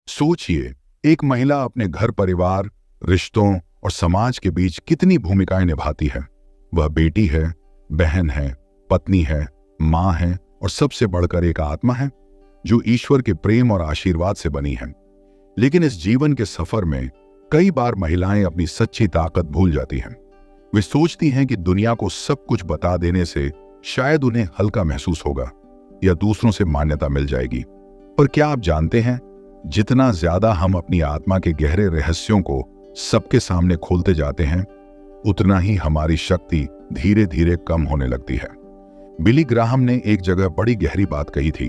सोचिए, एक महिला अपने घर परिवार, रिश्तों और समाज के बीच कितनी भूमिकाएं निभाती है। वह बेटी है, बहन है, पत्नी है, माँ है और सबसे बढ़कर एक आत्मा है जो ईश्वर के प्रेम और आशीर्वाद से बनी है। लेकिन इस जीवन के सफर में कई बार महिलाएं अपनी सच्ची ताकत भूल जाती हैं। वे सोचती हैं कि दुनिया को सब कुछ बता देने से शायद उन्हें हल्का महसूस होगा या दूसरों से मान्यता मिल जाएगी। पर क्या आप जानते हैं, जितना ज्यादा हम अपनी आत्मा के गहरे रहस्यों को सबके सामने खोलते जाते हैं, उतना ही हमारी शक्ति धीरे धीरे कम होने लगती है। बिली ग्राहम ने एक जगह बड़ी गहरी बात कही थी।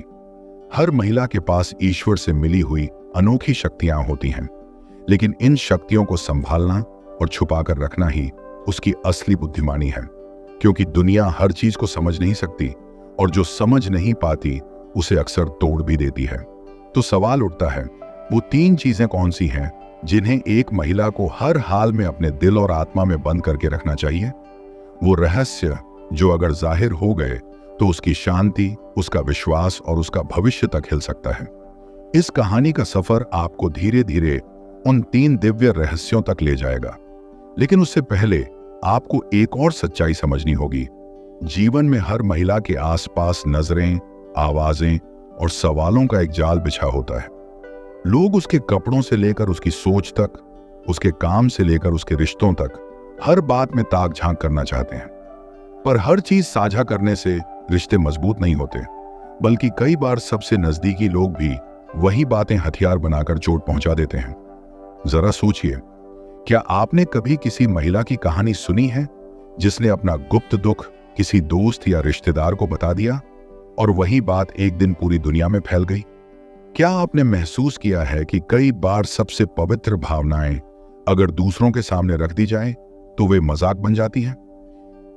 हर महिला के पास ईश्वर से मिली हुई अनोखी शक्तियां होती हैं, लेकिन इन शक्तियों को संभालना और छुपाकर रखना ही उसकी असली बुद्धिमानी है। क्योंकि दुनिया हर चीज को समझ नहीं सकती और जो समझ नहीं पाती उसे अक्सर तोड़ भी देती है। तो सवाल उठता है, वो 3 चीजें कौन सी हैं जिन्हें एक महिला को हर हाल में अपने दिल और आत्मा में बंद करके रखना चाहिए? वो रहस्य जो अगर जाहिर हो गए तो उसकी शांति, उसका विश्वास और उसका भविष्य तक हिल सकता है। इस कहानी का सफर आपको धीरे धीरे उन 3 दिव्य रहस्यों तक ले जाएगा। लेकिन उससे पहले आपको एक और सच्चाई समझनी होगी। जीवन में हर महिला के आसपास नजरें, आवाजें और सवालों का एक जाल बिछा होता है। लोग उसके कपड़ों से लेकर उसकी सोच तक, उसके काम से लेकर उसके रिश्तों तक, हर बात में ताक झांक करना चाहते हैं। पर हर चीज साझा करने से रिश्ते मजबूत नहीं होते, बल्कि कई बार सबसे नजदीकी लोग भी वही बातें हथियार बनाकर चोट पहुंचा देते हैं। जरा सोचिए, क्या आपने कभी किसी महिला की कहानी सुनी है जिसने अपना गुप्त दुख किसी दोस्त या रिश्तेदार को बता दिया और वही बात एक दिन पूरी दुनिया में फैल गई? क्या आपने महसूस किया है कि कई बार सबसे पवित्र भावनाएं अगर दूसरों के सामने रख दी जाएं तो वे मजाक बन जाती हैं?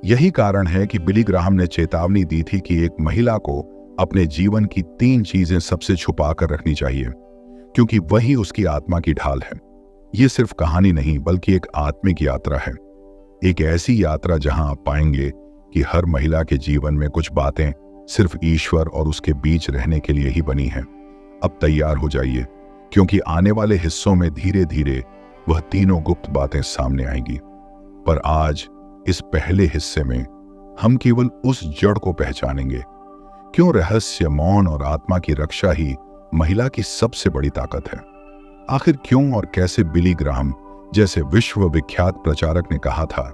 यही कारण है कि बिली ग्राहम ने चेतावनी दी थी कि एक महिला को अपने जीवन की 3 चीजें सबसे छुपा कर रखनी चाहिए, क्योंकि वही उसकी आत्मा की ढाल है। ये सिर्फ कहानी नहीं, बल्कि एक आत्मिक यात्रा है। एक ऐसी यात्रा जहां आप पाएंगे कि हर महिला के जीवन में कुछ बातें सिर्फ ईश्वर और उसके बीच रहने के लिए ही बनी हैं। अब तैयार हो जाइए, क्योंकि आने वाले हिस्सों में धीरे धीरे वह तीनों गुप्त बातें सामने आएंगी। पर आज इस पहले हिस्से में हम केवल उस जड़ को पहचानेंगे। क्यों रहस्य, मौन और आत्मा की रक्षा ही महिला की सबसे बड़ी ताकत है? आखिर क्यों और कैसे बिली ग्राहम जैसे विश्व विख्यात प्रचारक ने कहा था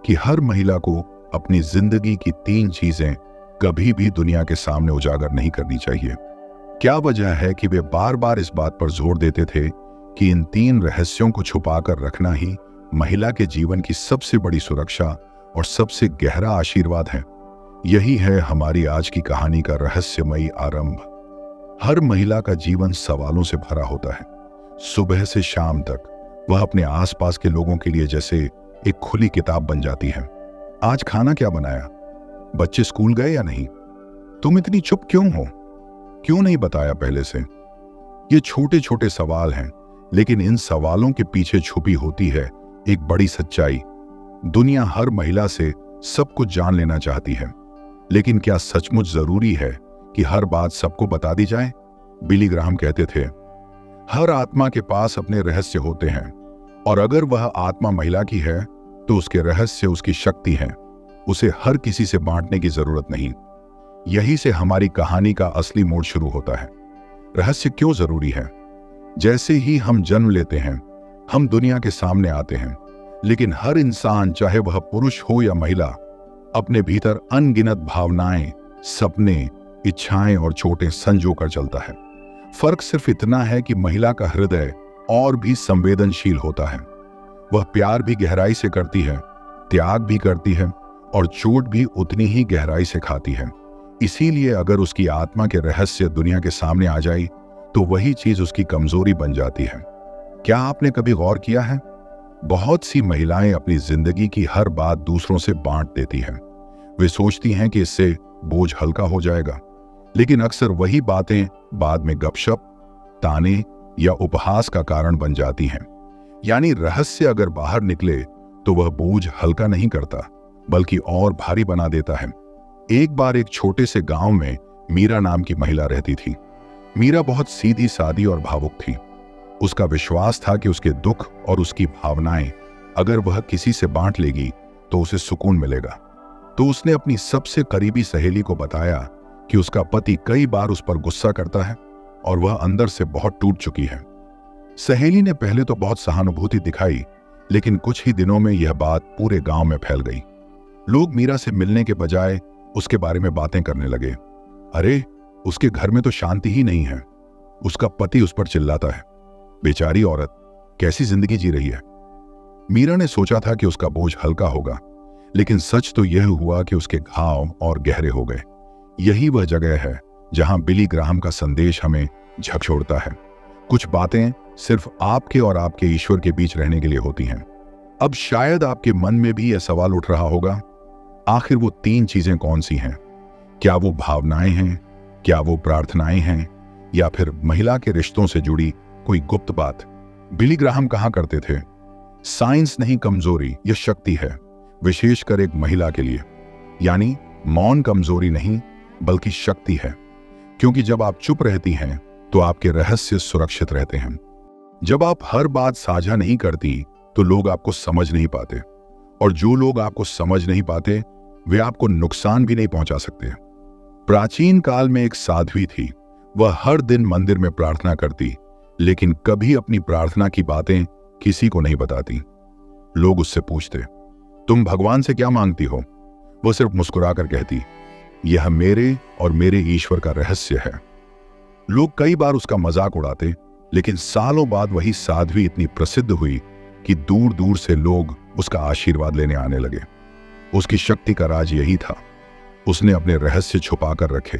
कि हर महिला को अपनी जिंदगी की 3 चीजें कभी भी दुनिया के सामने उजागर नहीं करनी चाहिए? क्या वजह है कि वे बार बार इस बात पर जोर देते थे कि इन 3 रहस्यों को छुपाकर रखना ही महिला के जीवन की सबसे बड़ी सुरक्षा और सबसे गहरा आशीर्वाद है? यही है हमारी आज की कहानी का रहस्यमयी आरंभ। हर महिला का जीवन सवालों से भरा होता है। सुबह से शाम तक वह अपने आसपास के लोगों के लिए जैसे एक खुली किताब बन जाती है। आज खाना क्या बनाया? बच्चे स्कूल गए या नहीं? तुम इतनी चुप क्यों हो? क्यों नहीं बताया पहले से? ये छोटे छोटे सवाल हैं, लेकिन इन सवालों के पीछे छुपी होती है एक बड़ी सच्चाई। दुनिया हर महिला से सब कुछ जान लेना चाहती है, लेकिन क्या सचमुच जरूरी है कि हर बात सबको बता दी जाए? बिली ग्राहम कहते थे, हर आत्मा के पास अपने रहस्य होते हैं, और अगर वह आत्मा महिला की है तो उसके रहस्य उसकी शक्ति है। उसे हर किसी से बांटने की जरूरत नहीं। यही से हमारी कहानी का असली मोड़ शुरू होता है। रहस्य क्यों जरूरी है? जैसे ही हम जन्म लेते हैं, हम दुनिया के सामने आते हैं, लेकिन हर इंसान, चाहे वह पुरुष हो या महिला, अपने भीतर अनगिनत भावनाएं, सपने, इच्छाएं और चोटें संजो कर चलता है। फर्क सिर्फ इतना है कि महिला का हृदय और भी संवेदनशील होता है। वह प्यार भी गहराई से करती है, त्याग भी करती है और चोट भी उतनी ही गहराई से खाती है। इसीलिए अगर उसकी आत्मा के रहस्य दुनिया के सामने आ जाए तो वही चीज उसकी कमजोरी बन जाती है। क्या आपने कभी गौर किया है? बहुत सी महिलाएं अपनी जिंदगी की हर बात दूसरों से बांट देती हैं। वे सोचती हैं कि इससे बोझ हल्का हो जाएगा, लेकिन अक्सर वही बातें बाद में गपशप, ताने या उपहास का कारण बन जाती हैं। यानी रहस्य अगर बाहर निकले तो वह बोझ हल्का नहीं करता, बल्कि और भारी बना देता है। एक बार एक छोटे से गांव में मीरा नाम की महिला रहती थी। मीरा बहुत सीधी सादी और भावुक थी। उसका विश्वास था कि उसके दुख और उसकी भावनाएं अगर वह किसी से बांट लेगी तो उसे सुकून मिलेगा। तो उसने अपनी सबसे करीबी सहेली को बताया कि उसका पति कई बार उस पर गुस्सा करता है और वह अंदर से बहुत टूट चुकी है। सहेली ने पहले तो बहुत सहानुभूति दिखाई, लेकिन कुछ ही दिनों में यह बात पूरे गांव में फैल गई। लोग मीरा से मिलने के बजाय उसके बारे में बातें करने लगे। अरे, उसके घर में तो शांति ही नहीं है, उसका पति उस पर चिल्लाता है, बेचारी औरत कैसी जिंदगी जी रही है। मीरा ने सोचा था कि उसका बोझ हल्का होगा, लेकिन सच तो यह हुआ कि उसके घाव और गहरे हो गए। यही वह जगह है जहां बिली ग्राहम का संदेश हमें झकझोरता है। कुछ बातें सिर्फ आपके और आपके ईश्वर के बीच रहने के लिए होती हैं। अब शायद आपके मन में भी यह सवाल उठ रहा होगा, आखिर वो 3 चीजें कौन सी हैं? क्या वो भावनाएं हैं, क्या वो प्रार्थनाएं हैं, या फिर महिला के रिश्तों से जुड़ी कोई गुप्त बात? बिली ग्राहम कहा करते थे, साइंस नहीं कमजोरी, यह शक्ति है, विशेषकर एक महिला के लिए। यानी मौन कमजोरी नहीं बल्कि शक्ति है, क्योंकि जब आप चुप रहती हैं तो आपके रहस्य सुरक्षित रहते हैं। जब आप हर बात साझा नहीं करती तो लोग आपको समझ नहीं पाते, और जो लोग आपको समझ नहीं पाते वे आपको नुकसान भी नहीं पहुंचा सकते। प्राचीन काल में एक साध्वी थी, वह हर दिन मंदिर में प्रार्थना करती, लेकिन कभी अपनी प्रार्थना की बातें किसी को नहीं बताती। लोग उससे पूछते, तुम भगवान से क्या मांगती हो? वो सिर्फ मुस्कुराकर कहती, यह मेरे और मेरे ईश्वर का रहस्य है। लोग कई बार उसका मजाक उड़ाते, लेकिन सालों बाद वही साध्वी इतनी प्रसिद्ध हुई कि दूर दूर से लोग उसका आशीर्वाद लेने आने लगे। उसकी शक्ति का राज यही था, उसने अपने रहस्य छुपा कर रखे।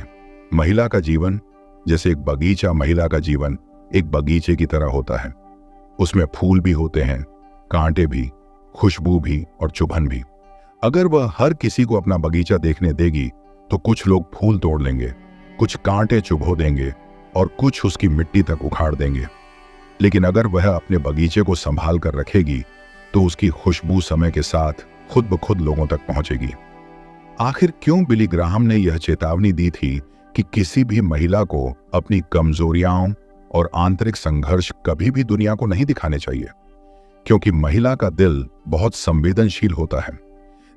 महिला का जीवन जैसे एक बगीचा, महिला का जीवन एक बगीचे की तरह होता है। उसमें फूल भी होते हैं, कांटे भी, खुशबू भी और चुभन भी। अगर वह हर किसी को अपना बगीचा देखने देगी तो कुछ लोग फूल तोड़ लेंगे, कुछ कांटे चुभो देंगे और कुछ उसकी मिट्टी तक उखाड़ देंगे। लेकिन अगर वह अपने बगीचे को संभाल कर रखेगी तो उसकी खुशबू समय के साथ खुद ब खुद लोगों तक पहुंचेगी। आखिर क्यों बिली ग्राहम ने यह चेतावनी दी थी कि किसी भी महिला को अपनी कमजोरियां और आंतरिक संघर्ष कभी भी दुनिया को नहीं दिखाने चाहिए? क्योंकि महिला का दिल बहुत संवेदनशील होता है।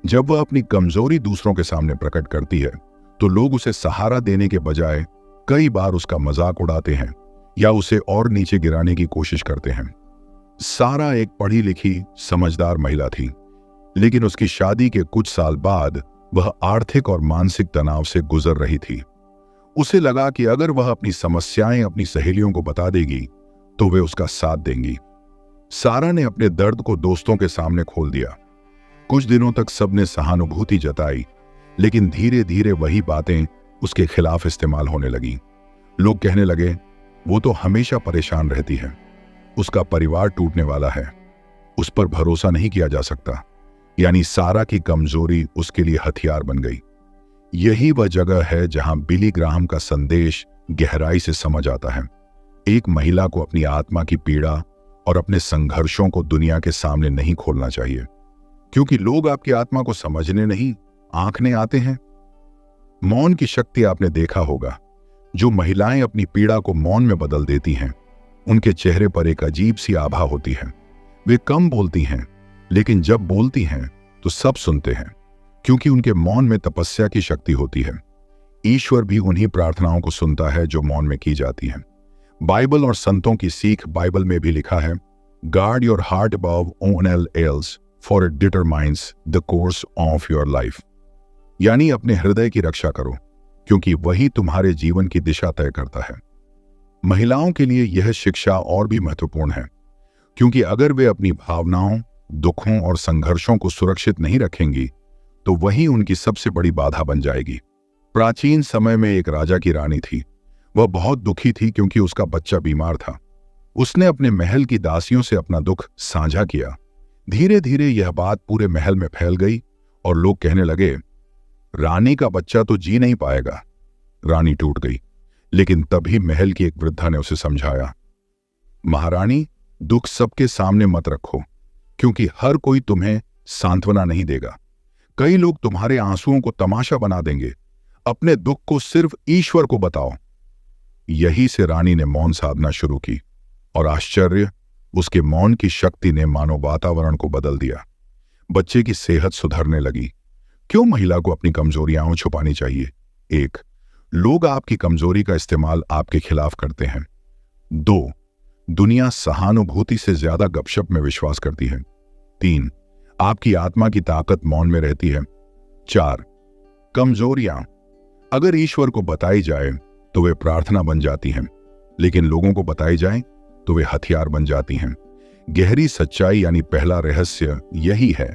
जब वह अपनी कमजोरी दूसरों के सामने प्रकट करती है तो लोग उसे सहारा देने के बजाय कई बार उसका मजाक उड़ाते हैं या उसे और नीचे गिराने की कोशिश करते हैं। सारा एक पढ़ी लिखी समझदार महिला थी, लेकिन उसकी शादी के कुछ साल बाद वह आर्थिक और मानसिक तनाव से गुजर रही थी। उसे लगा कि अगर वह अपनी समस्याएं अपनी सहेलियों को बता देगी तो वे उसका साथ देंगी। सारा ने अपने दर्द को दोस्तों के सामने खोल दिया। कुछ दिनों तक सबने सहानुभूति जताई, लेकिन धीरे धीरे वही बातें उसके खिलाफ इस्तेमाल होने लगी। लोग कहने लगे, वो तो हमेशा परेशान रहती है, उसका परिवार टूटने वाला है, उस पर भरोसा नहीं किया जा सकता। यानी सारा की कमजोरी उसके लिए हथियार बन गई। यही वह जगह है जहां बिली ग्राहम का संदेश गहराई से समझ आता है। एक महिला को अपनी आत्मा की पीड़ा और अपने संघर्षों को दुनिया के सामने नहीं खोलना चाहिए, क्योंकि लोग आपकी आत्मा को समझने नहीं, आंकने आते हैं। मौन की शक्ति आपने देखा होगा। जो महिलाएं अपनी पीड़ा को मौन में बदल देती हैं, उनके चेहरे पर एक अजीब सी आभा होती है। वे कम बोलती हैं, लेकिन जब बोलती हैं तो सब सुनते हैं, क्योंकि उनके मौन में तपस्या की शक्ति होती है। ईश्वर भी उन्हीं प्रार्थनाओं को सुनता है जो मौन में की जाती हैं। बाइबल और संतों की सीख बाइबल में भी लिखा है, guard your heart above all else for it determines the course of your life. यानी अपने हृदय की रक्षा करो, क्योंकि वही तुम्हारे जीवन की दिशा तय करता है। महिलाओं के लिए यह शिक्षा और भी महत्वपूर्ण है, क्योंकि अगर वे अपनी भावनाओं, दुखों और संघर्षों को सुरक्षित नहीं रखेंगी तो वही उनकी सबसे बड़ी बाधा बन जाएगी। प्राचीन समय में एक राजा की रानी थी। वह बहुत दुखी थी क्योंकि उसका बच्चा बीमार था। उसने अपने महल की दासियों से अपना दुख साझा किया। धीरे धीरे यह बात पूरे महल में फैल गई और लोग कहने लगे, रानी का बच्चा तो जी नहीं पाएगा। रानी टूट गई, लेकिन तभी महल की एक वृद्धा ने उसे समझाया, महारानी, दुख सबके सामने मत रखो, क्योंकि हर कोई तुम्हें सांत्वना नहीं देगा। कई लोग तुम्हारे आंसुओं को तमाशा बना देंगे। अपने दुख को सिर्फ ईश्वर को बताओ। यही से रानी ने मौन साधना शुरू की। और आश्चर्य, उसके मौन की शक्ति ने मानव वातावरण को बदल दिया। बच्चे की सेहत सुधरने लगी। क्यों महिला को अपनी कमजोरियां छुपानी चाहिए? 1, लोग आपकी कमजोरी का इस्तेमाल आपके खिलाफ करते हैं। 2, दुनिया सहानुभूति से ज्यादा गपशप में विश्वास करती है। 3, आपकी आत्मा की ताकत मौन में रहती है। 4, कमजोरियां अगर ईश्वर को बताई जाए तो वे प्रार्थना बन जाती हैं, लेकिन लोगों को बताई जाए तो वे हथियार बन जाती हैं। गहरी सच्चाई यानी पहला रहस्य यही है,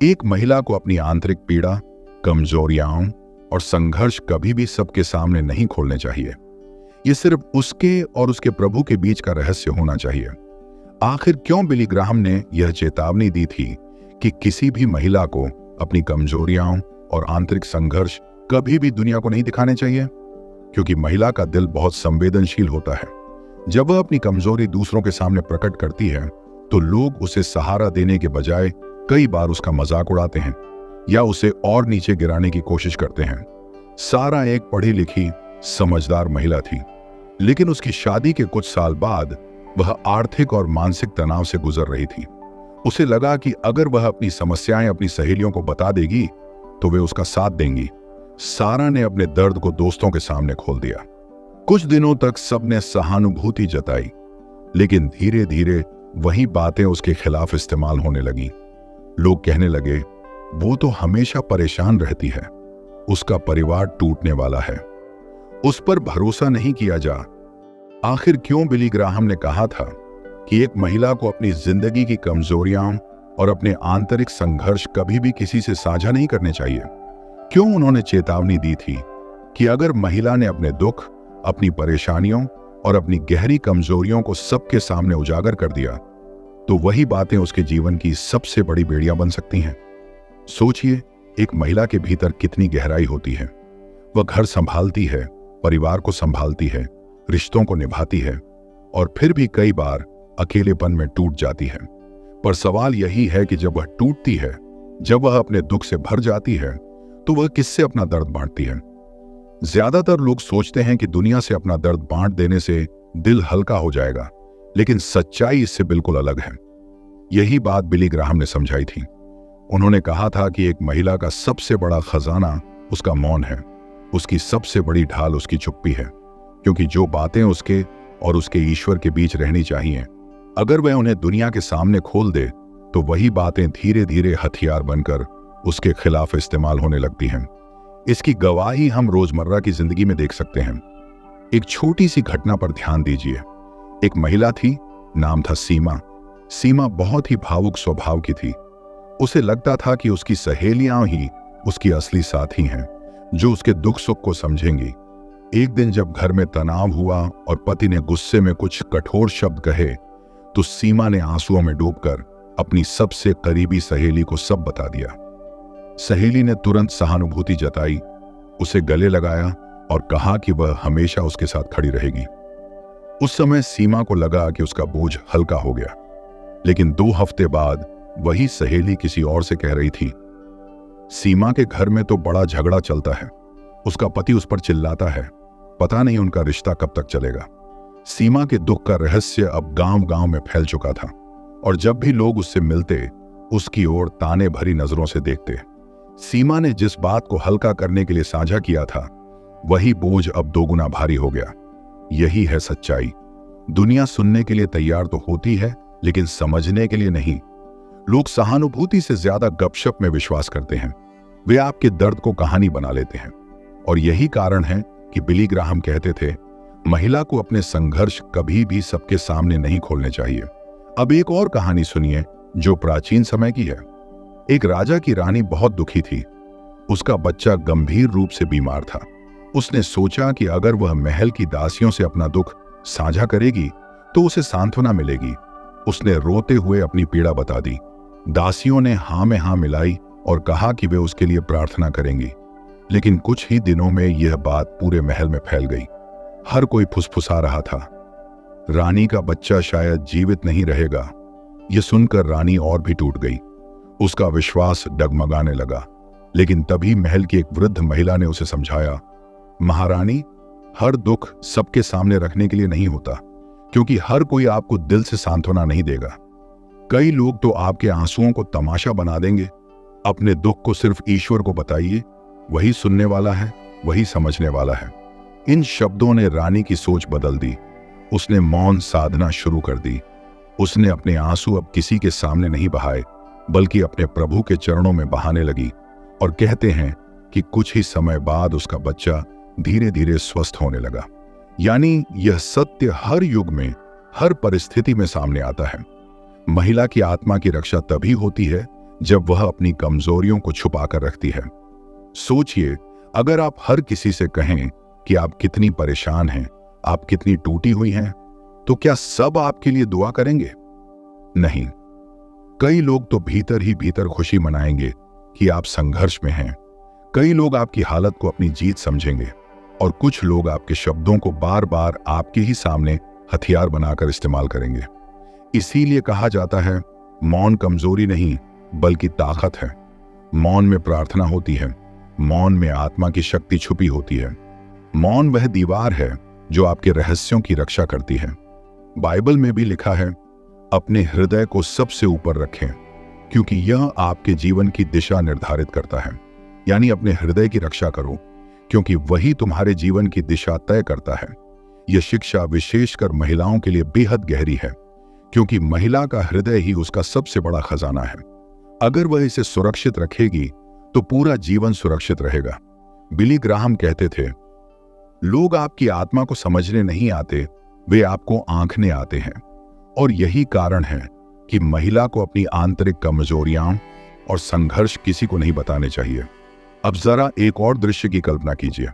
एक महिला को अपनी आंतरिक पीड़ा, कमजोरियां और संघर्ष कभी भी सबके सामने नहीं खोलने चाहिए। ये सिर्फ उसके और उसके प्रभु के बीच का रहस्य होना चाहिए। आखिर क्यों बिली ग्राहम ने यह चेतावनी दी थी कि किसी भी महिला को अपनी कमजोरियां और आंतरिक संघर्ष कभी भी दुनिया को नहीं दिखाने चाहिए? क्योंकि महिला का दिल बहुत संवेदनशील होता है। जब वह अपनी कमजोरी दूसरों के सामने प्रकट करती है तो लोग उसे सहारा देने के बजाय कई बार उसका मजाक उड़ाते हैं या उसे और नीचे गिराने की कोशिश करते हैं। सारा एक पढ़ी लिखी समझदार महिला थी, लेकिन उसकी शादी के कुछ साल बाद वह आर्थिक और मानसिक तनाव से गुजर रही थी। उसे लगा कि अगर वह अपनी समस्याएं अपनी सहेलियों को बता देगी तो वे उसका साथ देंगी। सारा ने अपने दर्द को दोस्तों के सामने खोल दिया। कुछ दिनों तक सबने सहानुभूति जताई, लेकिन धीरे धीरे वही बातें उसके खिलाफ इस्तेमाल होने लगी। लोग कहने लगे, वो तो हमेशा परेशान रहती है, उसका परिवार टूटने वाला है, उस पर भरोसा नहीं किया जा। आखिर क्यों बिली ग्राहम ने कहा था कि एक महिला को अपनी जिंदगी की कमजोरियां और अपने आंतरिक संघर्ष कभी भी किसी से साझा नहीं करने चाहिए? क्यों उन्होंने चेतावनी दी थी कि अगर महिला ने अपने दुख, अपनी परेशानियों और अपनी गहरी कमजोरियों को सबके सामने उजागर कर दिया तो वही बातें उसके जीवन की सबसे बड़ी बेड़ियां बन सकती हैं? सोचिए, एक महिला के भीतर कितनी गहराई होती है। वह घर संभालती है, परिवार को संभालती है, रिश्तों को निभाती है और फिर भी कई बार अकेलेपन में टूट जाती है। पर सवाल यही है कि जब वह टूटती है, जब वह अपने दुख से भर जाती है, तो वह किससे अपना दर्द बांटती है? ज्यादातर लोग सोचते हैं कि दुनिया से अपना दर्द बांट देने से दिल हल्का हो जाएगा, लेकिन सच्चाई इससे बिल्कुल अलग है। यही बात बिली ग्राहम ने समझाई थी। उन्होंने कहा था कि एक महिला का सबसे बड़ा खजाना उसका मौन है, उसकी सबसे बड़ी ढाल उसकी चुप्पी है, क्योंकि जो बातें उसके और उसके ईश्वर के बीच रहनी चाहिए, अगर वह उन्हें दुनिया के सामने खोल दे तो वही बातें धीरे धीरे हथियार बनकर उसके खिलाफ इस्तेमाल होने लगती हैं। इसकी गवाही हम रोजमर्रा की जिंदगी में देख सकते हैं। एक छोटी सी घटना पर ध्यान दीजिए। एक महिला थी, नाम था सीमा। सीमा बहुत ही भावुक स्वभाव की थी। उसे लगता था कि उसकी सहेलियां ही उसकी असली साथी हैं, जो उसके दुख सुख को समझेंगी। एक दिन जब घर में तनाव हुआ और पति ने गुस्से में कुछ कठोर शब्द कहे, तो सीमा ने आंसुओं में डूबकर अपनी सबसे करीबी सहेली को सब बता दिया। सहेली ने तुरंत सहानुभूति जताई, उसे गले लगाया और कहा कि वह हमेशा उसके साथ खड़ी रहेगी। उस समय सीमा को लगा कि उसका बोझ हल्का हो गया, लेकिन 2 हफ्ते बाद वही सहेली किसी और से कह रही थी, सीमा के घर में तो बड़ा झगड़ा चलता है, उसका पति उस पर चिल्लाता है, पता नहीं उनका रिश्ता कब तक चलेगा। सीमा के दुख का रहस्य अब गांव-गांव में फैल चुका था और जब भी लोग उससे मिलते, उसकी ओर ताने भरी नजरों से देखते। सीमा ने जिस बात को हल्का करने के लिए साझा किया था, वही बोझ अब 2 गुना भारी हो गया। यही है सच्चाई। दुनिया सुनने के लिए तैयार तो होती है, लेकिन समझने के लिए नहीं। लोग सहानुभूति से ज्यादा गपशप में विश्वास करते हैं। वे आपके दर्द को कहानी बना लेते हैं और यही कारण है कि बिली ग्राहम कहते थे, महिला को अपने संघर्ष कभी भी सबके सामने नहीं खोलने चाहिए। अब एक और कहानी सुनिए जो प्राचीन समय की है। एक राजा की रानी बहुत दुखी थी। उसका बच्चा गंभीर रूप से बीमार था। उसने सोचा कि अगर वह महल की दासियों से अपना दुख साझा करेगी तो उसे सांत्वना मिलेगी। उसने रोते हुए अपनी पीड़ा बता दी। दासियों ने हाँ में हाँ मिलाई और कहा कि वे उसके लिए प्रार्थना करेंगी। लेकिन कुछ ही दिनों में यह बात पूरे महल में फैल गई। हर कोई फुसफुसा रहा था, रानी का बच्चा शायद जीवित नहीं रहेगा। यह सुनकर रानी और भी टूट गई। उसका विश्वास डगमगाने लगा। लेकिन तभी महल की एक वृद्ध महिला ने उसे समझाया, महारानी, हर दुख सबके सामने रखने के लिए नहीं होता। क्योंकि हर कोई आपको दिल से सांत्वना नहीं देगा। कई लोग तो आपके आंसुओं को तमाशा बना देंगे। अपने दुख को सिर्फ ईश्वर को बताइए, वही सुनने वाला है, वही समझने वाला है। इन शब्दों ने रानी की सोच बदल दी। उसने मौन साधना शुरू कर दी। उसने अपने आंसू अब किसी के सामने नहीं बहाए, बल्कि अपने प्रभु के चरणों में बहाने लगी। और कहते हैं कि कुछ ही समय बाद उसका बच्चा धीरे धीरे स्वस्थ होने लगा। यानी यह सत्य हर युग में, हर परिस्थिति में सामने आता है। महिला की आत्मा की रक्षा तभी होती है जब वह अपनी कमजोरियों को छुपा कर रखती है। सोचिए, अगर आप हर किसी से कहें कि आप कितनी परेशान हैं, आप कितनी टूटी हुई हैं, तो क्या सब आपके लिए दुआ करेंगे? नहीं। कई लोग तो भीतर ही भीतर खुशी मनाएंगे कि आप संघर्ष में हैं। कई लोग आपकी हालत को अपनी जीत समझेंगे और कुछ लोग आपके शब्दों को बार बार आपके ही सामने हथियार बनाकर इस्तेमाल करेंगे। इसीलिए कहा जाता है, मौन कमजोरी नहीं बल्कि ताकत है। मौन में प्रार्थना होती है। मौन में आत्मा की शक्ति छुपी होती है। मौन वह दीवार है जो आपके रहस्यों की रक्षा करती है। बाइबल में भी लिखा है, अपने हृदय को सबसे ऊपर रखें, क्योंकि यह आपके जीवन की दिशा निर्धारित करता है। यानी अपने हृदय की रक्षा करो, क्योंकि वही तुम्हारे जीवन की दिशा तय करता है। यह शिक्षा विशेषकर महिलाओं के लिए बेहद गहरी है, क्योंकि महिला का हृदय ही उसका सबसे बड़ा खजाना है। अगर वह इसे सुरक्षित रखेगी तो पूरा जीवन सुरक्षित रहेगा। बिली ग्राहम कहते थे, लोग आपकी आत्मा को समझने नहीं आते, वे आपको आंकने आते हैं। और यही कारण है कि महिला को अपनी आंतरिक कमजोरियां और संघर्ष किसी को नहीं बताने चाहिए। अब जरा एक और दृश्य की कल्पना कीजिए।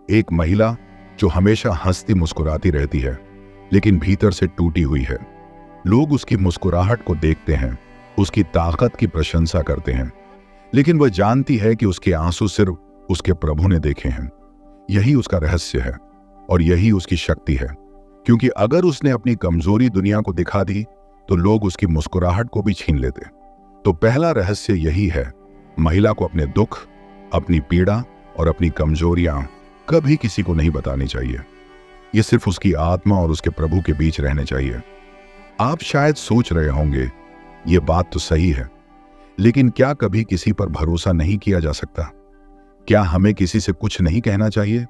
एक महिला जो हमेशा हंसती मुस्कुराती रहती है, लेकिन भीतर से टूटी हुई है। लोग उसकी मुस्कुराहट को देखते हैं, उसकी ताकत की प्रशंसा करते हैं, लेकिन वह जानती है कि उसके आंसू सिर्फ उसके प्रभु ने देखे हैं। यही उसका रहस्य है और यही उसकी शक्ति है, क्योंकि अगर उसने अपनी कमजोरी दुनिया को दिखा दी तो लोग उसकी मुस्कुराहट को भी छीन लेते। तो पहला रहस्य यही है, महिला को अपने दुख, अपनी पीड़ा और अपनी कमजोरियां कभी किसी को नहीं बतानी चाहिए। ये सिर्फ उसकी आत्मा और उसके प्रभु के बीच रहने चाहिए। आप शायद सोच रहे होंगे, ये बात तो सही है, लेकिन क्या कभी किसी पर भरोसा नहीं किया जा सकता? क्या हमें किसी से कुछ नहीं कहना चाहिए?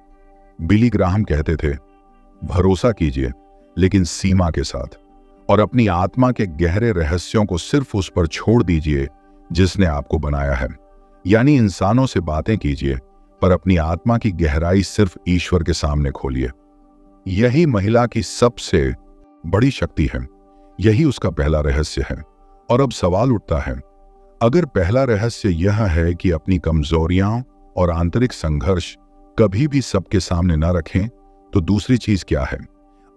बिली ग्राहम कहते थे, भरोसा कीजिए लेकिन सीमा के साथ, और अपनी आत्मा के गहरे रहस्यों को सिर्फ उस पर छोड़ दीजिए जिसने आपको बनाया है। यानी इंसानों से बातें कीजिए, पर अपनी आत्मा की गहराई सिर्फ ईश्वर के सामने खोलिए। यही महिला की सबसे बड़ी शक्ति है। यही उसका पहला रहस्य है। और अब सवाल उठता है, अगर पहला रहस्य यह है कि अपनी कमजोरियां और आंतरिक संघर्ष कभी भी सबके सामने न रखें, तो दूसरी चीज क्या है?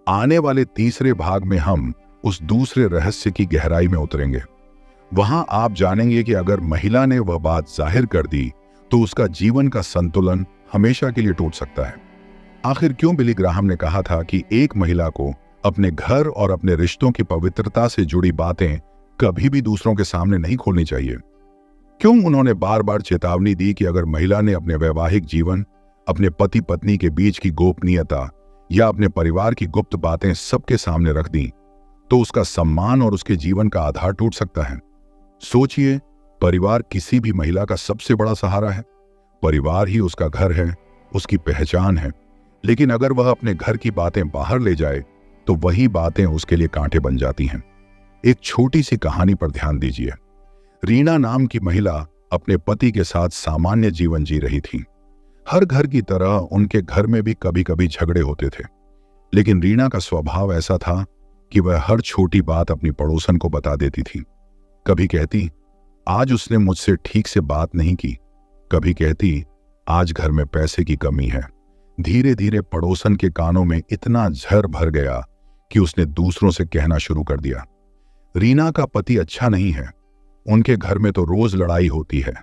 आने वाले तीसरे भाग में हम उस दूसरे रहस्य की गहराई में उतरेंगे। वहां आप जानेंगे कि अगर महिला ने वह बात जाहिर कर दी तो उसका जीवन का संतुलन हमेशा के लिए टूट सकता है। आखिर क्यों बिली ग्राहम ने कहा था कि एक महिला को अपने घर और अपने रिश्तों की पवित्रता से जुड़ी बातें कभी भी दूसरों के सामने नहीं खोलनी चाहिए? क्यों उन्होंने बार बार चेतावनी दी कि अगर महिला ने अपने वैवाहिक जीवन, अपने पति पत्नी के बीच की गोपनीयता या अपने परिवार की गुप्त बातें सबके सामने रख दी तो उसका सम्मान और उसके जीवन का आधार टूट सकता है? सोचिए, परिवार किसी भी महिला का सबसे बड़ा सहारा है। परिवार ही उसका घर है, उसकी पहचान है। लेकिन अगर वह अपने घर की बातें बाहर ले जाए तो वही बातें उसके लिए कांटे बन जाती हैं। एक छोटी सी कहानी पर ध्यान दीजिए। रीना नाम की महिला अपने पति के साथ सामान्य जीवन जी रही थी। हर घर की तरह उनके घर में भी कभी कभी झगड़े होते थे, लेकिन रीना का स्वभाव ऐसा था कि वह हर छोटी बात अपनी पड़ोसन को बता देती थी। कभी कहती, आज उसने मुझसे ठीक से बात नहीं की। कभी कहती, आज घर में पैसे की कमी है। धीरे धीरे पड़ोसन के कानों में इतना झर भर गया कि उसने दूसरों से कहना शुरू कर दिया, रीना का पति अच्छा नहीं है, उनके घर में तो रोज लड़ाई होती है।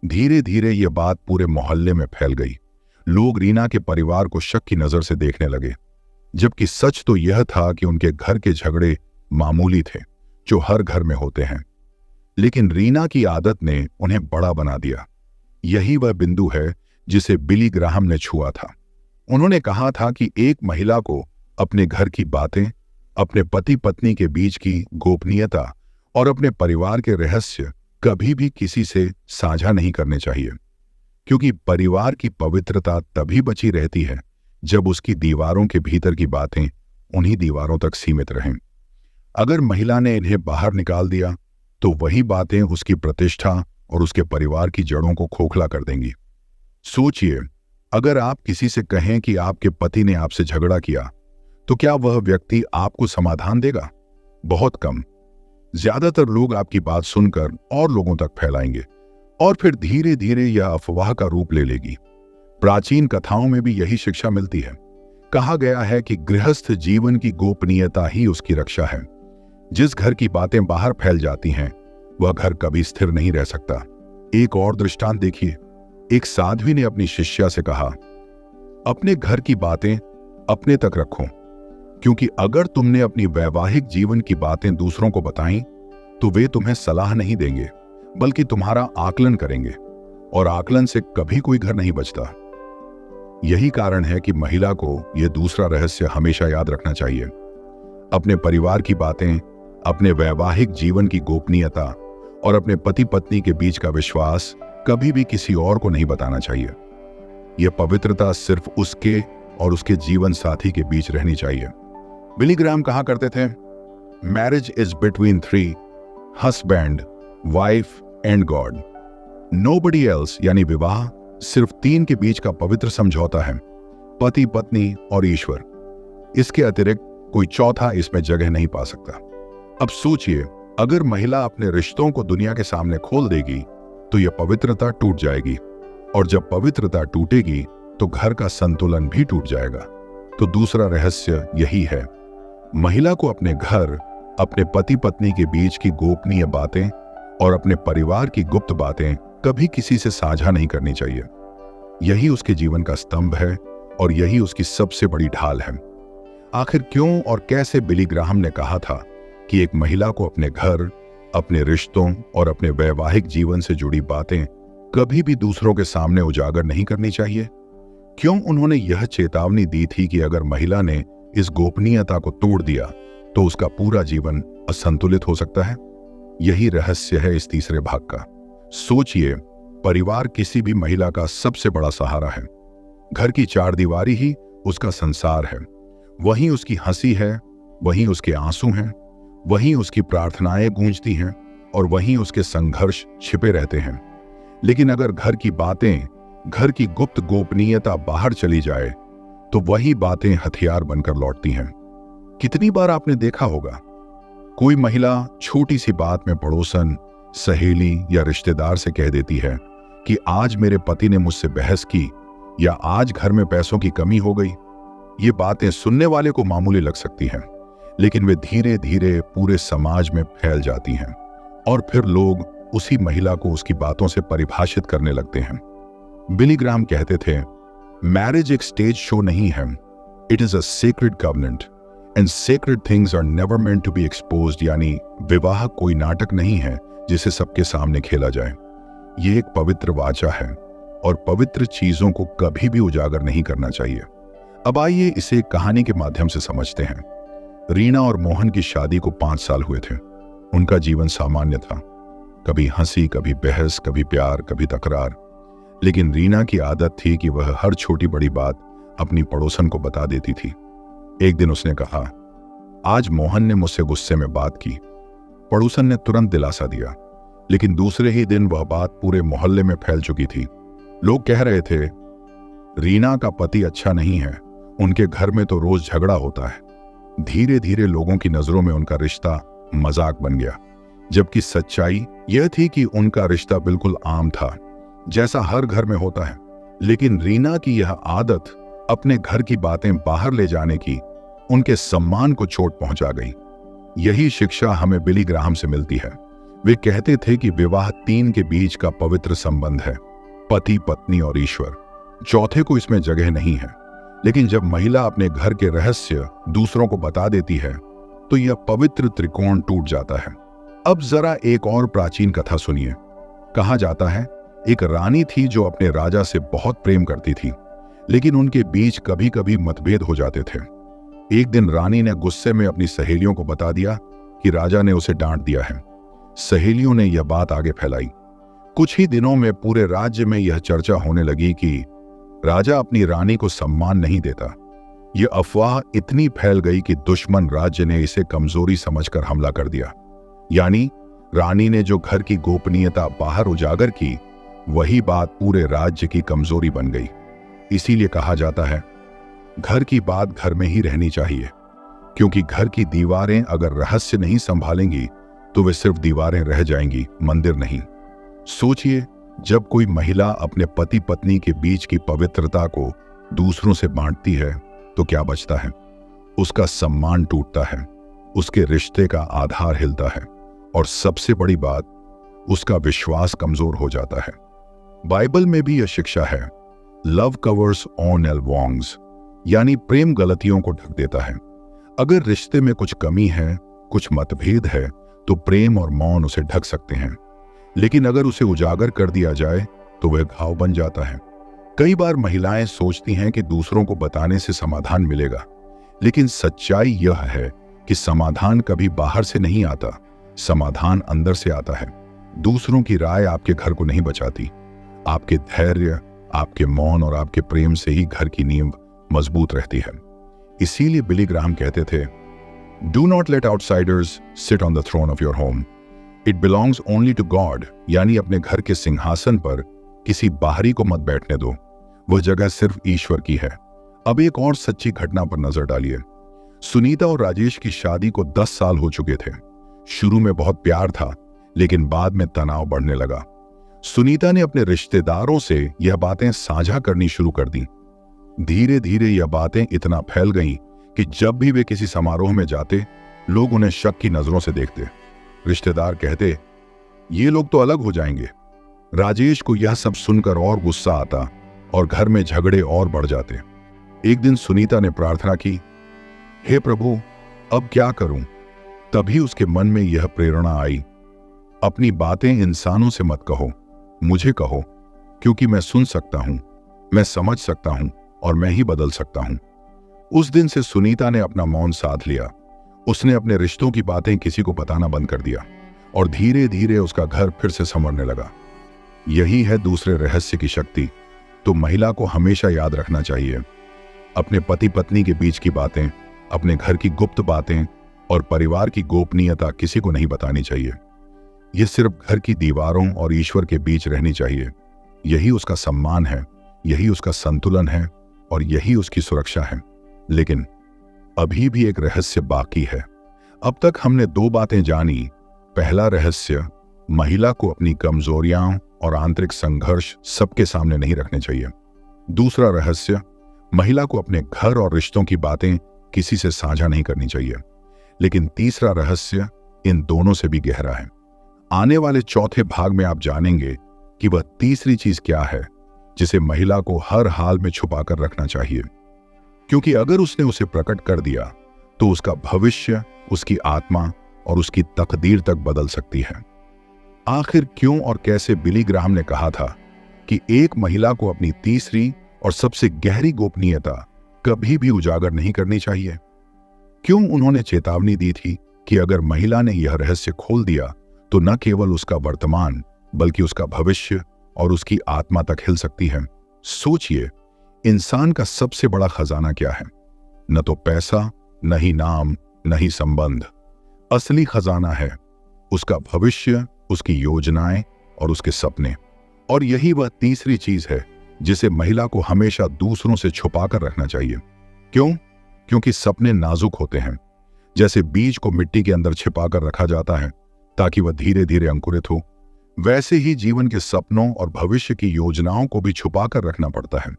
धीरे धीरे यह बात पूरे मोहल्ले में फैल गई। लोग रीना के परिवार को शक की नजर से देखने लगे, जबकि सच तो यह था कि उनके घर के झगड़े मामूली थे, जो हर घर में होते हैं। लेकिन रीना की आदत ने उन्हें बड़ा बना दिया। यही वह बिंदु है जिसे बिली ग्राहम ने छुआ था। उन्होंने कहा था कि एक महिला को अपने घर की बातें, अपने पति पत्नी के बीच की गोपनीयता और अपने परिवार के रहस्य कभी भी किसी से साझा नहीं करने चाहिए, क्योंकि परिवार की पवित्रता तभी बची रहती है जब उसकी दीवारों के भीतर की बातें उन्हीं दीवारों तक सीमित रहें। अगर महिला ने इन्हें बाहर निकाल दिया तो वही बातें उसकी प्रतिष्ठा और उसके परिवार की जड़ों को खोखला कर देंगी। सोचिए, अगर आप किसी से कहें कि आपके पति ने आपसे झगड़ा किया, तो क्या वह व्यक्ति आपको समाधान देगा? बहुत कम। ज्यादातर लोग आपकी बात सुनकर और लोगों तक फैलाएंगे और फिर धीरे धीरे यह अफवाह का रूप ले लेगी। प्राचीन कथाओं में भी यही शिक्षा मिलती है। कहा गया है कि गृहस्थ जीवन की गोपनीयता ही उसकी रक्षा है। जिस घर की बातें बाहर फैल जाती हैं, वह घर कभी स्थिर नहीं रह सकता। एक और दृष्टांत देखिए। एक साध्वी ने अपनी शिष्या से कहा, अपने घर की बातें अपने तक रखो, क्योंकि अगर तुमने अपनी वैवाहिक जीवन की बातें दूसरों को बताई तो वे तुम्हें सलाह नहीं देंगे, बल्कि तुम्हारा आकलन करेंगे, और आकलन से कभी कोई घर नहीं बचता। यही कारण है कि महिला को यह दूसरा रहस्य हमेशा याद रखना चाहिए। अपने परिवार की बातें, अपने वैवाहिक जीवन की गोपनीयता और अपने पति पत्नी के बीच का विश्वास कभी भी किसी और को नहीं बताना चाहिए। यह पवित्रता सिर्फ उसके और उसके जीवन साथी के बीच रहनी चाहिए। बिली ग्राहम कहा करते थे, marriage is between three, husband, wife and God. Nobody else, यानी विवाह सिर्फ तीन के बीच का पवित्र समझौता है, पति पत्नी और ईश्वर। इसके अतिरिक्त कोई चौथा इसमें जगह नहीं पा सकता। अब सोचिए, अगर महिला अपने रिश्तों को दुनिया के सामने खोल देगी तो यह पवित्रता टूट जाएगी, और जब पवित्रता टूटेगी तो घर का संतुलन भी टूट जाएगा। तो दूसरा रहस्य यही है, महिला को अपने घर, अपने पति पत्नी के बीच की गोपनीय बातें और अपने परिवार की गुप्त बातें कभी किसी से साझा नहीं करनी चाहिए। यही उसके जीवन का स्तंभ है और यही उसकी सबसे बड़ी ढाल है। आखिर क्यों और कैसे बिली ग्राहम ने कहा था कि एक महिला को अपने घर, अपने रिश्तों और अपने वैवाहिक जीवन से जुड़ी बातें कभी भी दूसरों के सामने उजागर नहीं करनी चाहिए? क्यों उन्होंने यह चेतावनी दी थी कि अगर महिला ने इस गोपनीयता को तोड़ दिया तो उसका पूरा जीवन असंतुलित हो सकता है? यही रहस्य है इस तीसरे भाग का। सोचिए, परिवार किसी भी महिला का सबसे बड़ा सहारा है। घर की चार दीवारी ही उसका संसार है। वहीं उसकी हंसी है, वहीं उसके आंसू हैं, वहीं उसकी प्रार्थनाएं गूंजती हैं और वहीं उसके संघर्ष छिपे रहते हैं। लेकिन अगर घर की बातें, घर की गुप्त गोपनीयता बाहर चली जाए तो वही बातें हथियार बनकर लौटती हैं। कितनी बार आपने देखा होगा, कोई महिला छोटी सी बात में पड़ोसन, सहेली या रिश्तेदार से कह देती है कि आज मेरे पति ने मुझसे बहस की, या आज घर में पैसों की कमी हो गई। ये बातें सुनने वाले को मामूली लग सकती हैं, लेकिन वे धीरे धीरे पूरे समाज में फैल जाती हैं और फिर लोग उसी महिला को उसकी बातों से परिभाषित करने लगते हैं। बिली ग्राहम कहते थे, मैरिज एक स्टेज शो नहीं है, it is a sacred covenant and sacred things are never meant to be exposed. यानी विवाह कोई नाटक नहीं है जिसे सबके सामने खेला जाए। ये एक पवित्र वाचा है और पवित्र चीजों को कभी भी उजागर नहीं करना चाहिए। अब आइए इसे एक कहानी के माध्यम से समझते हैं। रीना और मोहन की शादी को 5 साल हुए थे। उनका जीवन सामान्य था, कभी हंसी, कभी बहस, कभी प्यार, कभी तकरार। लेकिन रीना की आदत थी कि वह हर छोटी बड़ी बात अपनी पड़ोसन को बता देती थी। एक दिन उसने कहा, आज मोहन ने मुझसे गुस्से में बात की। पड़ोसन ने तुरंत दिलासा दिया, लेकिन दूसरे ही दिन वह बात पूरे मोहल्ले में फैल चुकी थी। लोग कह रहे थे, रीना का पति अच्छा नहीं है, उनके घर में तो रोज झगड़ा होता है। धीरे धीरे लोगों की नजरों में उनका रिश्ता मजाक बन गया, जबकि सच्चाई यह थी कि उनका रिश्ता बिल्कुल आम था, जैसा हर घर में होता है। लेकिन रीना की यह आदत अपने घर की बातें बाहर ले जाने की उनके सम्मान को चोट पहुंचा गई। यही शिक्षा हमें बिली ग्राहम से मिलती है। वे कहते थे कि विवाह 3 के बीच का पवित्र संबंध है, पति, पत्नी और ईश्वर। चौथे को इसमें जगह नहीं है। लेकिन जब महिला अपने घर के रहस्य दूसरों को बता देती है तो यह पवित्र त्रिकोण टूट जाता है। अब जरा एक और प्राचीन कथा सुनिए। कहा जाता है, एक रानी थी जो अपने राजा से बहुत प्रेम करती थी, लेकिन उनके बीच कभी कभी मतभेद हो जाते थे। एक दिन रानी ने गुस्से में अपनी सहेलियों को बता दिया कि राजा ने उसे डांट दिया है। सहेलियों ने यह बात आगे फैलाई। कुछ ही दिनों में पूरे राज्य में यह चर्चा होने लगी कि राजा अपनी रानी को सम्मान नहीं देता। यह अफवाह इतनी फैल गई कि दुश्मन राज्य ने इसे कमजोरी समझकर हमला कर दिया। यानी रानी ने जो घर की गोपनीयता बाहर उजागर की, वही बात पूरे राज्य की कमजोरी बन गई। इसीलिए कहा जाता है, घर की बात घर में ही रहनी चाहिए, क्योंकि घर की दीवारें अगर रहस्य नहीं संभालेंगी तो वे सिर्फ दीवारें रह जाएंगी, मंदिर नहीं। सोचिए, जब कोई महिला अपने पति पत्नी के बीच की पवित्रता को दूसरों से बांटती है तो क्या बचता है? उसका सम्मान टूटता है, उसके रिश्ते का आधार हिलता है और सबसे बड़ी बात, उसका विश्वास कमजोर हो जाता है। बाइबल में भी यह शिक्षा है, लव कवर्स ऑल रॉन्ग्स, यानी प्रेम गलतियों को ढक देता है। अगर रिश्ते में कुछ कमी है, कुछ मतभेद है, तो प्रेम और मौन उसे ढक सकते हैं, लेकिन अगर उसे उजागर कर दिया जाए तो वह घाव बन जाता है। कई बार महिलाएं सोचती हैं कि दूसरों को बताने से समाधान मिलेगा, लेकिन सच्चाई यह है कि समाधान कभी बाहर से नहीं आता, समाधान अंदर से आता है। दूसरों की राय आपके घर को नहीं बचाती। आपके धैर्य, आपके मौन और आपके प्रेम से ही घर की नींव मजबूत रहती है। इसीलिए बिली ग्राहम कहते थे, do not let outsiders sit on the throne of your home, it belongs only to God. यानी अपने घर के सिंहासन पर किसी बाहरी को मत बैठने दो, वह जगह सिर्फ ईश्वर की है। अब एक और सच्ची घटना पर नजर डालिए। सुनीता और राजेश की शादी को 10 साल हो चुके थे। शुरू में बहुत प्यार था, लेकिन बाद में तनाव बढ़ने लगा। सुनीता ने अपने रिश्तेदारों से यह बातें साझा करनी शुरू कर दी। धीरे धीरे यह बातें इतना फैल गईं कि जब भी वे किसी समारोह में जाते, लोग उन्हें शक की नजरों से देखते। रिश्तेदार कहते, ये लोग तो अलग हो जाएंगे। राजेश को यह सब सुनकर और गुस्सा आता और घर में झगड़े और बढ़ जाते। एक दिन सुनीता ने प्रार्थना की, हे प्रभु, अब क्या करूं? तभी उसके मन में यह प्रेरणा आई, अपनी बातें इंसानों से मत कहो, मुझे कहो, क्योंकि मैं सुन सकता हूं, मैं समझ सकता हूं और मैं ही बदल सकता हूं। उस दिन से सुनीता ने अपना मौन साध लिया। उसने अपने रिश्तों की बातें किसी को बताना बंद कर दिया और धीरे धीरे उसका घर फिर से संवरने लगा। यही है दूसरे रहस्य की शक्ति। तो महिला को हमेशा याद रखना चाहिए, अपने पति पत्नी के बीच की बातें, अपने घर की गुप्त बातें और परिवार की गोपनीयता किसी को नहीं बतानी चाहिए। यह सिर्फ घर की दीवारों और ईश्वर के बीच रहनी चाहिए। यही उसका सम्मान है, यही उसका संतुलन है और यही उसकी सुरक्षा है। लेकिन अभी भी एक रहस्य बाकी है। अब तक हमने 2 बातें जानी। पहला रहस्य, महिला को अपनी कमजोरियां और आंतरिक संघर्ष सबके सामने नहीं रखने चाहिए। दूसरा रहस्य, महिला को अपने घर और रिश्तों की बातें किसी से साझा नहीं करनी चाहिए। लेकिन तीसरा रहस्य इन दोनों से भी गहरा है। आने वाले चौथे भाग में आप जानेंगे कि वह तीसरी चीज क्या है जिसे महिला को हर हाल में छुपाकर रखना चाहिए, क्योंकि अगर उसने उसे प्रकट कर दिया तो उसका भविष्य, उसकी आत्मा और उसकी तकदीर तक बदल सकती है। आखिर क्यों और कैसे बिली ग्राहम ने कहा था कि एक महिला को अपनी तीसरी और सबसे गहरी गोपनीयता कभी भी उजागर नहीं करनी चाहिए? क्यों उन्होंने चेतावनी दी थी कि अगर महिला ने यह रहस्य खोल दिया तो न केवल उसका वर्तमान बल्कि उसका भविष्य और उसकी आत्मा तक हिल सकती है? सोचिए, इंसान का सबसे बड़ा खजाना क्या है? न तो पैसा, न ही नाम, न ही संबंध। असली खजाना है उसका भविष्य, उसकी योजनाएं और उसके सपने। और यही वह तीसरी चीज है जिसे महिला को हमेशा दूसरों से छुपाकर रखना चाहिए। क्यों? क्योंकि सपने नाजुक होते हैं। जैसे बीज को मिट्टी के अंदर छिपाकर रखा जाता है ताकि वह धीरे धीरे अंकुरित हो, वैसे ही जीवन के सपनों और भविष्य की योजनाओं को भी छुपाकर रखना पड़ता है।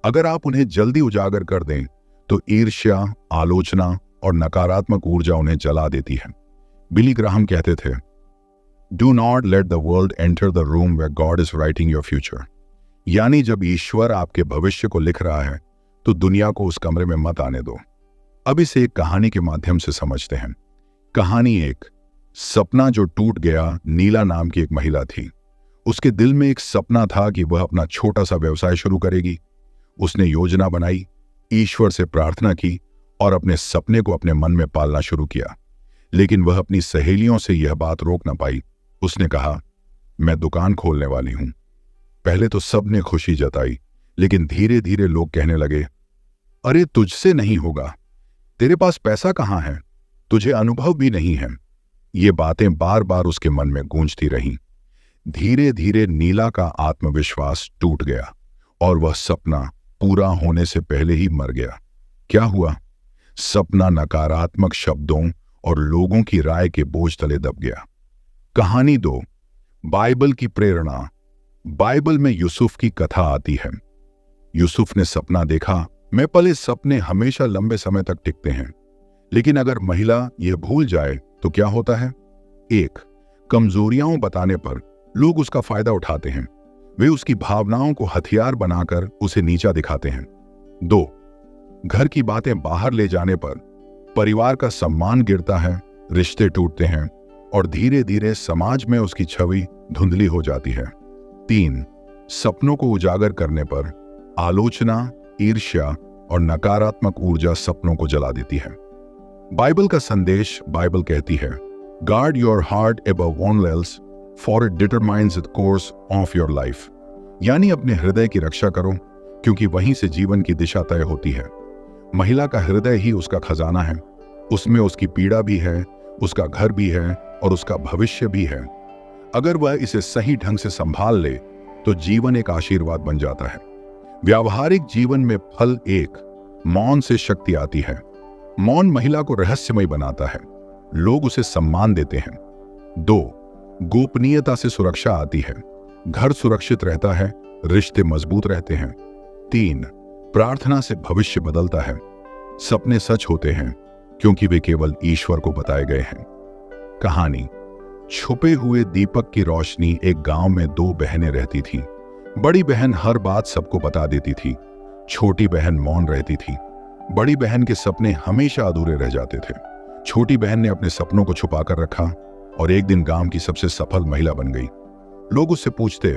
अगर आप उन्हें जल्दी उजागर कर दें तो ईर्ष्या, आलोचना और नकारात्मक ऊर्जा उन्हें जला देती है। बिली ग्राहम कहते थे, do not let the world enter the room where God is writing your future. यानी जब ईश्वर आपके भविष्य को लिख रहा है तो दुनिया को उस कमरे में मत आने दो। अब इसे एक कहानी के माध्यम से समझते हैं। कहानी एक सपना जो टूट गया। नीला नाम की एक महिला थी। उसके दिल में एक सपना था कि वह अपना छोटा सा व्यवसाय शुरू करेगी। उसने योजना बनाई, ईश्वर से प्रार्थना की और अपने सपने को अपने मन में पालना शुरू किया। लेकिन वह अपनी सहेलियों से यह बात रोक न पाई। उसने कहा, मैं दुकान खोलने वाली हूं। पहले तो सबने खुशी जताई, लेकिन धीरे धीरे लोग कहने लगे, अरे तुझसे नहीं होगा, तेरे पास पैसा कहाँ है, तुझे अनुभव भी नहीं है। ये बातें बार बार उसके मन में गूंजती रहीं। धीरे धीरे नीला का आत्मविश्वास टूट गया और वह सपना पूरा होने से पहले ही मर गया। क्या हुआ? सपना नकारात्मक शब्दों और लोगों की राय के बोझ तले दब गया। कहानी 2, बाइबल की प्रेरणा। बाइबल में यूसुफ की कथा आती है। यूसुफ ने सपना देखा। मैं पले सपने हमेशा लंबे समय तक टिकते हैं, लेकिन अगर महिला यह भूल जाए तो क्या होता है? 1, कमजोरियां बताने पर लोग उसका फायदा उठाते हैं। वे उसकी भावनाओं को हथियार बनाकर उसे नीचा दिखाते हैं। 2, घर की बातें बाहर ले जाने पर परिवार का सम्मान गिरता है, रिश्ते टूटते हैं और धीरे धीरे समाज में उसकी छवि धुंधली हो जाती है। 3, सपनों को उजागर करने पर आलोचना, ईर्ष्या और नकारात्मक ऊर्जा सपनों को जला देती है। बाइबल का संदेश। बाइबल कहती है, guard your heart above all else for it determines the course of your life. यानी अपने हृदय की रक्षा करो, क्योंकि वहीं से जीवन की दिशा तय होती है। महिला का हृदय ही उसका खजाना है। उसमें उसकी पीड़ा भी है, उसका घर भी है और उसका भविष्य भी है। अगर वह इसे सही ढंग से संभाल ले तो जीवन एक आशीर्वाद बन जाता है। व्यावहारिक जीवन में फल 1, मौन से शक्ति आती है। मौन महिला को रहस्यमय बनाता है, लोग उसे सम्मान देते हैं। 2, गोपनीयता से सुरक्षा आती है, घर सुरक्षित रहता है, रिश्ते मजबूत रहते हैं। 3, प्रार्थना से भविष्य बदलता है, सपने सच होते हैं क्योंकि वे केवल ईश्वर को बताए गए हैं। कहानी। छुपे हुए दीपक की रोशनी। एक गांव में 2 बहनें रहती थीं। बड़ी बहन हर बात सबको बता देती थी, छोटी बहन मौन रहती थी। बड़ी बहन के सपने हमेशा अधूरे रह जाते थे। छोटी बहन ने अपने सपनों को छुपा कर रखा और एक दिन गांव की सबसे सफल महिला बन गई। लोग उससे पूछते,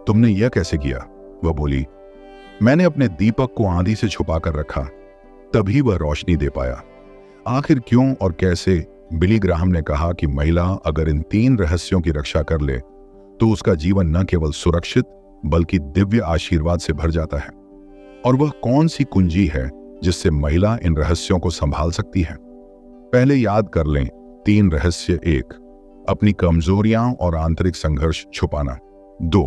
तुमने यह कैसे किया? वह बोली, मैंने अपने दीपक को आंधी से छुपा कर रखा, तभी वह रोशनी दे पाया। आखिर क्यों और कैसे? बिली ग्राहम ने कहा कि महिला अगर इन 3 रहस्यों की रक्षा कर ले तो उसका जीवन न केवल सुरक्षित बल्कि दिव्य आशीर्वाद से भर जाता है। और वह कौन सी कुंजी है जिससे महिला इन रहस्यों को संभाल सकती है? पहले याद कर लें 3 रहस्य। 1, अपनी कमजोरियां और आंतरिक संघर्ष छुपाना। 2,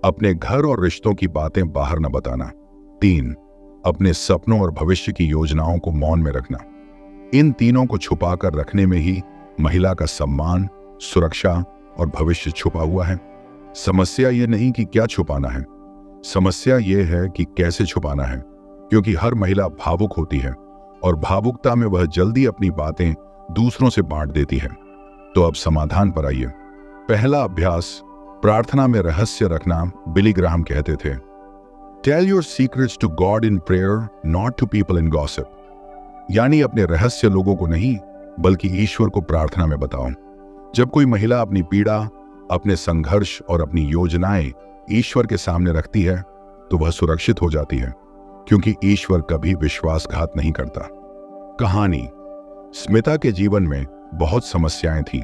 अपने घर और रिश्तों की बातें बाहर न बताना। 3, अपने सपनों और भविष्य की योजनाओं को मौन में रखना। इन तीनों को छुपा कर रखने में ही महिला का सम्मान, सुरक्षा और भविष्य छुपा हुआ है। समस्या यह नहीं कि क्या छुपाना है, समस्या यह है कि कैसे छुपाना है, क्योंकि हर महिला भावुक होती है और भावुकता में वह जल्दी अपनी बातें दूसरों से बांट देती है। तो अब समाधान पर आइए। पहला अभ्यास, प्रार्थना में रहस्य रखना। बिली ग्राहम कहते थे, tell your secrets to God in prayer, not to people in gossip. यानी अपने रहस्य लोगों को नहीं बल्कि ईश्वर को प्रार्थना में बताओ। जब कोई महिला अपनी पीड़ा, अपने संघर्ष और अपनी योजनाएं ईश्वर के सामने रखती है तो वह सुरक्षित हो जाती है, क्योंकि ईश्वर कभी विश्वासघात नहीं करता। कहानी। स्मिता के जीवन में बहुत समस्याएं थीं।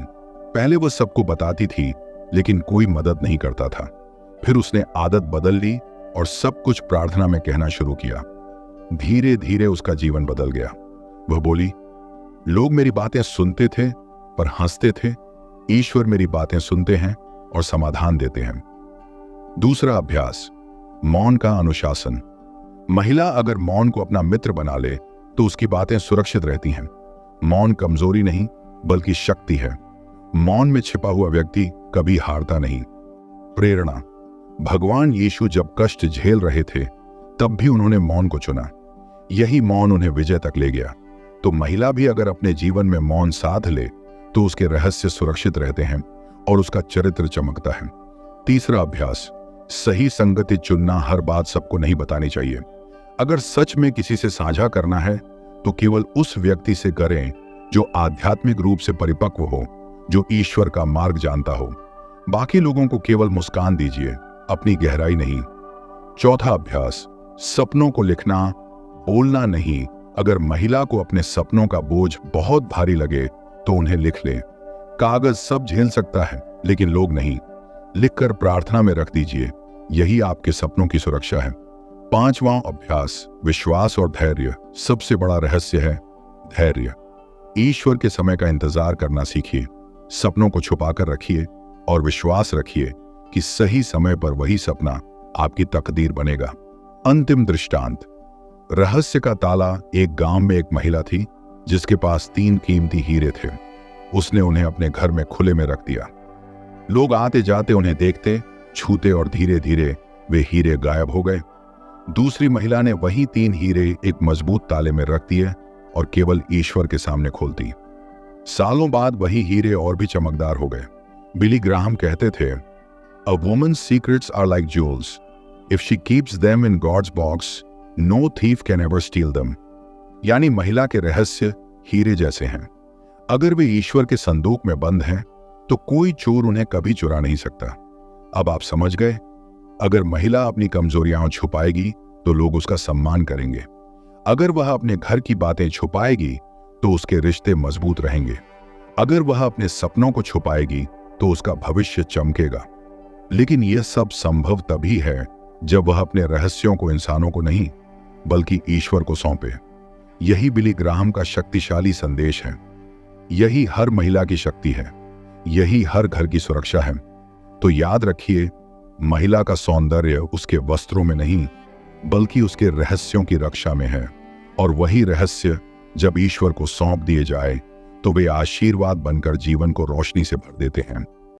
पहले वह सबको बताती थी लेकिन कोई मदद नहीं करता था। फिर उसने आदत बदल ली और सब कुछ प्रार्थना में कहना शुरू किया। धीरे धीरे उसका जीवन बदल गया। वह बोली, लोग मेरी बातें सुनते थे पर हंसते थे, ईश्वर मेरी बातें सुनते हैं और समाधान देते हैं। दूसरा अभ्यास, मौन का अनुशासन। महिला अगर मौन को अपना मित्र बना ले तो उसकी बातें सुरक्षित रहती हैं। मौन कमजोरी नहीं बल्कि शक्ति है। मौन में छिपा हुआ व्यक्ति कभी हारता नहीं। प्रेरणा। भगवान यीशु जब कष्ट झेल रहे थे तब भी उन्होंने मौन को चुना। यही मौन उन्हें विजय तक ले गया। तो महिला भी अगर अपने जीवन में मौन साध ले तो उसके रहस्य सुरक्षित रहते हैं और उसका चरित्र चमकता है। तीसरा अभ्यास, सही संगति चुनना। हर बात सबको नहीं बतानी चाहिए। अगर सच में किसी से साझा करना है तो केवल उस व्यक्ति से करें जो आध्यात्मिक रूप से परिपक्व हो, जो ईश्वर का मार्ग जानता हो। बाकी लोगों को केवल मुस्कान दीजिए, अपनी गहराई नहीं। चौथा अभ्यास, सपनों को लिखना। बोलना नहीं, अगर महिला को अपने सपनों का बोझ बहुत भारी लगे तो उन्हें लिख ले। कागज सब झेल सकता है, लेकिन लोग नहीं। लिखकर प्रार्थना में रख दीजिए, यही आपके सपनों की सुरक्षा है। 5वां अभ्यास, विश्वास और धैर्य। सबसे बड़ा रहस्य है धैर्य। ईश्वर के समय का इंतजार करना सीखिए। सपनों को छुपाकर रखिए और विश्वास रखिए कि सही समय पर वही सपना आपकी तकदीर बनेगा। अंतिम दृष्टांत। रहस्य का ताला। एक गांव में एक महिला थी जिसके पास 3 कीमती हीरे थे। उसने उन्हें अपने घर में खुले में रख दिया। लोग आते जाते उन्हें देखते, छूते और धीरे धीरे वे हीरे गायब हो गए। दूसरी महिला ने वही 3 हीरे एक मजबूत ताले में रख दिए और केवल ईश्वर के सामने खोल दी। सालों बाद वही हीरे और भी चमकदार हो गए। बिली ग्राहम कहते थे, A woman's secrets are like jewels. If she keeps them in God's box, no thief can ever steal them. यानी महिला के रहस्य हीरे जैसे हैं। अगर वे ईश्वर के संदूक में बंद हैं, तो कोई चोर उन्हें कभी चुरा नहीं सकता। अब आप समझ गए, अगर महिला अपनी कमजोरियां छुपाएगी तो लोग उसका सम्मान करेंगे। अगर वह अपने घर की बातें छुपाएगी तो उसके रिश्ते मजबूत रहेंगे। अगर वह अपने सपनों को छुपाएगी तो उसका भविष्य चमकेगा। लेकिन यह सब संभव तभी है जब वह अपने रहस्यों को इंसानों को नहीं, बल्कि ईश्वर को सौंपे। यही बिली ग्राहम का शक्तिशाली संदेश है। यही हर महिला की शक्ति है। यही हर घर की सुरक्षा है। तो याद रखिए, महिला का सौंदर्य उसके वस्त्रों में नहीं, बल्कि उसके रहस्यों की रक्षा में है। और वही रहस्य जब ईश्वर को सौंप दिए जाए तो वे आशीर्वाद बनकर जीवन को रोशनी से भर देते हैं।